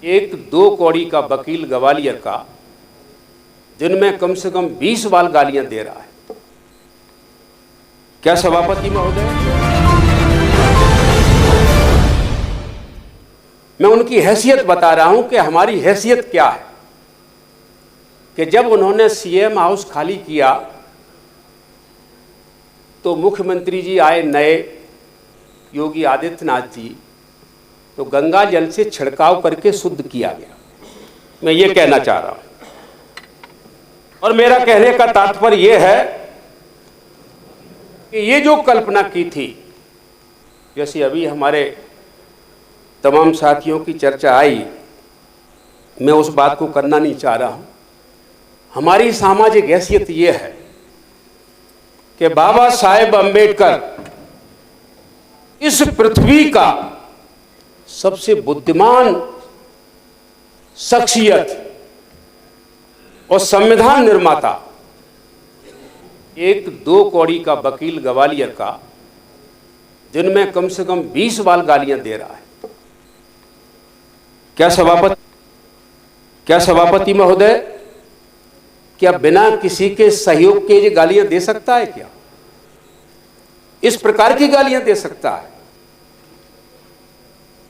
एक 2 कौड़ी का वकील ग्वालियर का दिन में कम से कम 20 बार गालियां दे रहा है। क्या सभापति महोदय, मैं उनकी हैसियत बता रहा हूं कि हमारी हैसियत क्या है कि जब उन्होंने सीएम हाउस खाली किया तो मुख्यमंत्री जी आए नए योगी आदित्यनाथ जी, तो गंगा जल से छिड़काव करके शुद्ध किया गया। मैं ये कहना चाह रहा हूं और मेरा कहने का तात्पर्य यह है कि ये जो कल्पना की थी, जैसे अभी हमारे तमाम साथियों की चर्चा आई, मैं उस बात को करना नहीं चाह रहा हूं। हमारी सामाजिक हैसियत ये है कि बाबा साहेब अम्बेडकर इस पृथ्वी का सबसे बुद्धिमान शख्सियत और संविधान निर्माता, एक 2 कौड़ी का वकील ग्वालियर का दिन में कम से कम 20 बार गालियां दे रहा है। क्या सभापति महोदय, क्या बिना किसी के सहयोग के ये गालियां दे सकता है? क्या इस प्रकार की गालियां दे सकता है?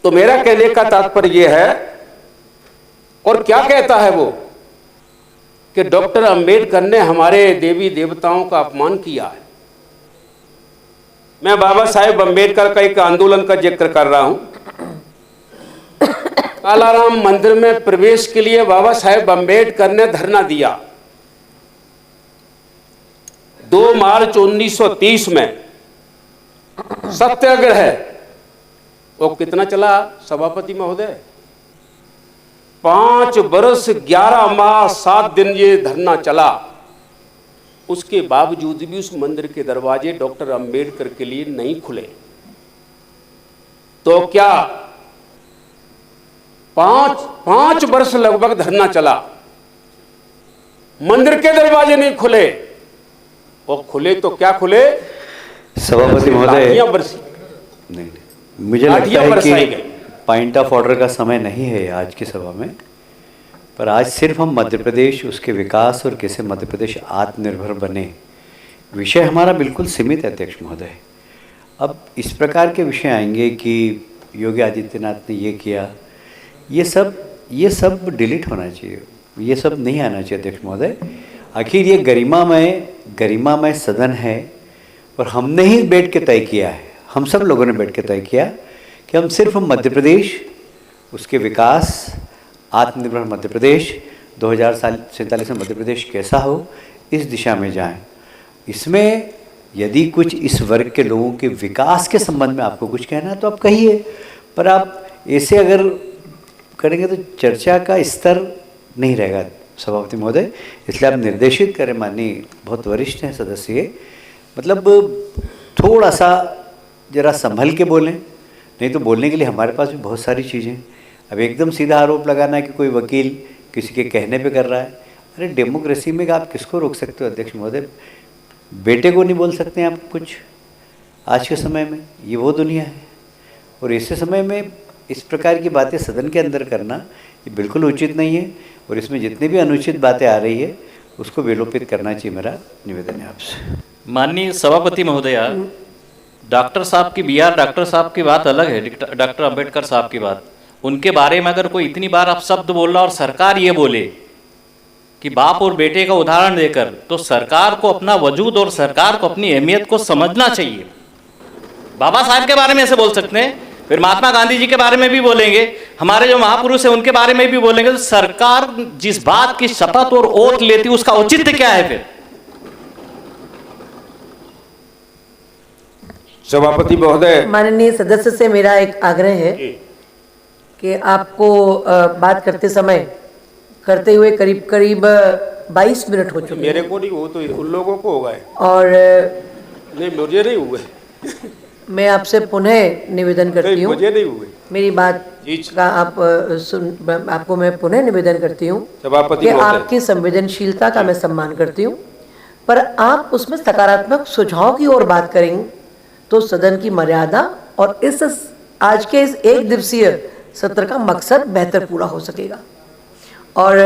तो मेरा कहने का तात्पर्य यह है, और क्या कहता है वो कि डॉक्टर अंबेडकर ने हमारे देवी देवताओं का अपमान किया है। मैं बाबा साहेब अंबेडकर का एक आंदोलन का जिक्र कर रहा हूं। कालाराम मंदिर में प्रवेश के लिए बाबा साहेब अंबेडकर ने धरना दिया। 2 मार्च 1930 में सत्याग्रह, वो कितना चला सभापति महोदय? 5 वर्ष 11 माह 7 दिन ये धरना चला। उसके बावजूद भी उस मंदिर के दरवाजे डॉक्टर अंबेडकर के लिए नहीं खुले। तो क्या 5 वर्ष लगभग धरना चला, मंदिर के दरवाजे नहीं खुले, और खुले तो क्या खुले? सभापति महोदय, नहीं, मुझे लगता है कि पॉइंट ऑफ ऑर्डर का समय नहीं है आज की सभा में, पर आज सिर्फ हम मध्य प्रदेश, उसके विकास और कैसे मध्य प्रदेश आत्मनिर्भर बने, विषय हमारा बिल्कुल सीमित है अध्यक्ष महोदय। अब इस प्रकार के विषय आएंगे कि योगी आदित्यनाथ ने ये किया, ये सब डिलीट होना चाहिए, ये सब नहीं आना चाहिए अध्यक्ष महोदय। आखिर ये गरिमामय सदन है और हमने ही बैठ के तय किया है, हम सब लोगों ने बैठ के तय किया कि हम सिर्फ मध्य प्रदेश, उसके विकास, आत्मनिर्भर मध्य प्रदेश, 2047 में मध्य प्रदेश कैसा हो, इस दिशा में जाएं। इसमें यदि कुछ इस वर्ग के लोगों के विकास के संबंध में आपको कुछ कहना है तो आप कहिए, पर आप ऐसे अगर करेंगे तो चर्चा का स्तर नहीं रहेगा सभापति महोदय। इसलिए आप निर्देशित करें, माननीय बहुत वरिष्ठ हैं सदस्य, मतलब थोड़ा सा जरा संभल के बोलें, नहीं तो बोलने के लिए हमारे पास भी बहुत सारी चीज़ें। अब एकदम सीधा आरोप लगाना है कि कोई वकील किसी के कहने पे कर रहा है, अरे डेमोक्रेसी में आप किसको रोक सकते हो अध्यक्ष महोदय? बेटे को नहीं बोल सकते हैं आप कुछ आज के समय में? ये वो दुनिया है, और ऐसे समय में इस प्रकार की बातें सदन के अंदर करना ये बिल्कुल उचित नहीं है, और इसमें जितनी भी अनुचित बातें आ रही है उसको विलोपित करना चाहिए, मेरा निवेदन है आपसे। माननीय सभापति महोदया, डॉक्टर साहब की डॉक्टर साहब की बात अलग है, डॉक्टर अंबेडकर साहब की बात, उनके बारे में अगर कोई इतनी बार आप शब्द बोल रहा और सरकार ये बोले कि बाप और बेटे का उदाहरण देकर, तो सरकार को अपना वजूद और सरकार को अपनी अहमियत को समझना चाहिए। बाबा साहब के बारे में ऐसे बोल सकते हैं, फिर महात्मा गांधी जी के बारे में भी बोलेंगे, हमारे जो महापुरुष है उनके बारे में भी बोलेंगे, तो सरकार जिस बात की शपथ और ओथ लेती उसका औचित्य क्या है? फिर सभापति महोदय, माननीय सदस्य से मेरा एक आग्रह है कि आपको बात करते हुए करीब 22 मिनट हो चुके। मेरे को नहीं, वो तो उन लोगों को हो गए, और नहीं मुझे नहीं हुए। मैं आपसे पुनः निवेदन करती हूँ, मुझे नहीं हुए, मेरी बात का आपको मैं पुनः निवेदन करती हूँ सभापति कि आपकी संवेदनशीलता का मैं सम्मान करती हूँ, पर आप उसमें सकारात्मक सुझाव की ओर बात करेंगे तो सदन की मर्यादा और इस आज के इस 1 दिवसीय सत्र का मकसद बेहतर पूरा हो सकेगा। और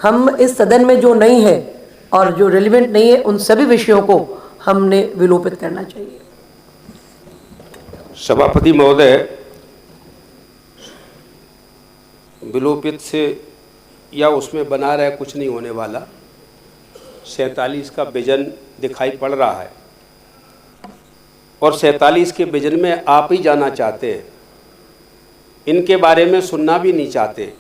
हम इस सदन में जो नहीं है और जो रिलेवेंट नहीं है उन सभी विषयों को हमने विलोपित करना चाहिए। सभापति महोदय, विलोपित से या उसमें बना रहे कुछ नहीं होने वाला। 47 का विजन दिखाई पड़ रहा है और 47 के विजन में आप ही जाना चाहते हैं, इनके बारे में सुनना भी नहीं चाहते,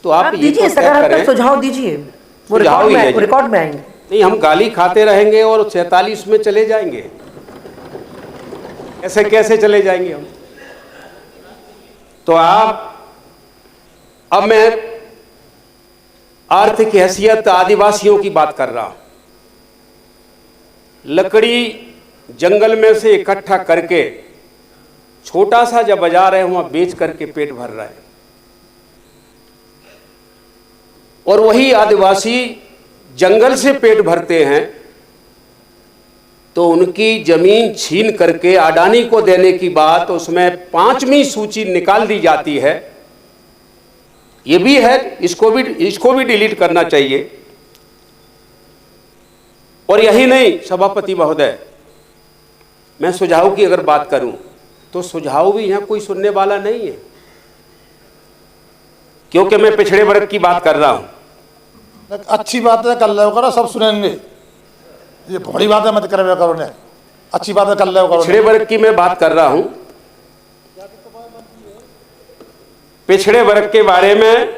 तो आप ये दीजिए, तो तय सकारात्मक करें। सुझाव दीजिए, वो सुझाव ही है जी। रिकॉर्ड में आएंगे। नहीं, हम गाली खाते रहेंगे और 47 में चले जाएंगे, ऐसे कैसे चले जाएंगे हम? तो अब मैं आर्थिक हैसियत आदिवासियों की बात कर रहा हूं। लकड़ी जंगल में से इकट्ठा करके छोटा सा जब बाजार है वहां बेच करके पेट भर रहा है, और वही आदिवासी जंगल से पेट भरते हैं तो उनकी जमीन छीन करके अडानी को देने की बात उसमें 5वीं सूची निकाल दी जाती है। ये भी है, इसको भी डिलीट करना चाहिए। और यही नहीं सभापति महोदय, मैं सुझाव की अगर बात करूं तो सुझाव भी यहां कोई सुनने वाला नहीं है, क्योंकि मैं पिछड़े वर्ग की बात कर रहा हूं। अच्छी बात है, कर लो करो, सब सुनेंगे। ये बड़ी बात है, मत करे करो ने। अच्छी बात है, कर लो करो। पिछड़े वर्ग की मैं बात कर रहा हूं। पिछड़े वर्ग के बारे में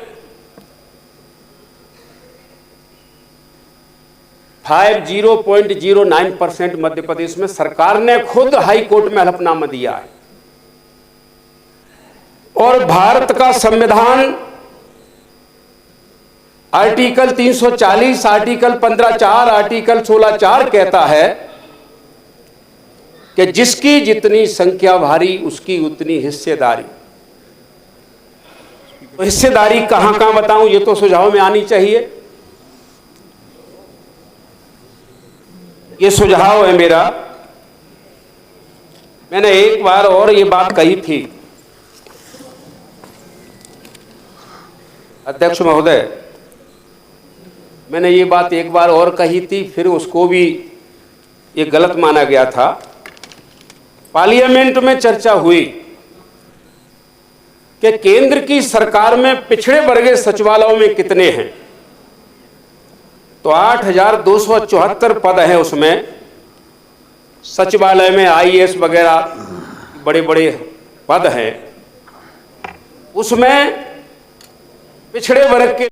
50.09% मध्य प्रदेश में सरकार ने खुद हाई कोर्ट में हलफनामा दिया है। और भारत का संविधान आर्टिकल 340, आर्टिकल 15(4), आर्टिकल 16(4) कहता है कि जिसकी जितनी संख्या भारी उसकी उतनी हिस्सेदारी। तो हिस्सेदारी कहां कहां बताऊं, ये तो सुझाव में आनी चाहिए। ये सुझाव है मेरा। मैंने एक बार और ये बात कही थी अध्यक्ष महोदय, मैंने ये बात एक बार और कही थी, फिर उसको भी ये गलत माना गया था। पार्लियामेंट में चर्चा हुई कि केंद्र की सरकार में पिछड़े वर्ग सचिवालयों में कितने हैं, तो 8,274 पद हैं उसमें। सचिवालय में IAS वगैरह बड़े बड़े पद हैं, उसमें पिछड़े वर्ग के